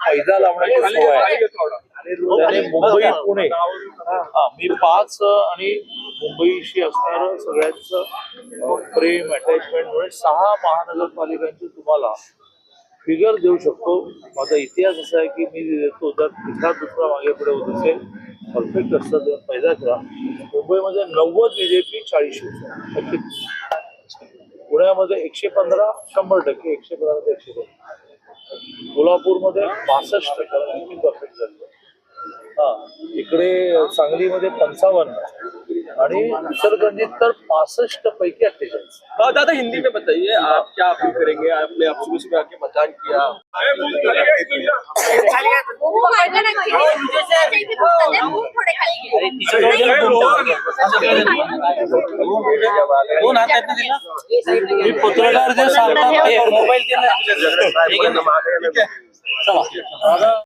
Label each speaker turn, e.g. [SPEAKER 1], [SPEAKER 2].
[SPEAKER 1] फायदा लावण्याची सोय आहे. त्याने मुंबई पुणे मी 5 आणि मुंबईशी असणारं सगळ्यांचं प्रेम अटॅचमेंट मुळे 6 महानगरपालिकांची तुम्हाला फिगर देऊ शकतो. माझा इतिहास असा आहे की मी देतो तर एखाद दुसरा मागे पुढे होत असेल परफेक्ट असतं तर फायदा करा. मुंबईमध्ये 90 BJP 40 शिवसेना, पुण्यामध्ये 115 100%, 115 ते 115, कोल्हापूरमध्ये 65% परफेक्ट झालं. इकडे सांगलीमध्ये 55 आणि इचलकरंजीत तर 65 पैकी 48.
[SPEAKER 2] दादा हिंदी में बताइए, आप क्या अपील करेंगे? आपने आप सुबह सुबह आके मतदान किया,
[SPEAKER 1] पत्रकार जे सांगतात मोबाईल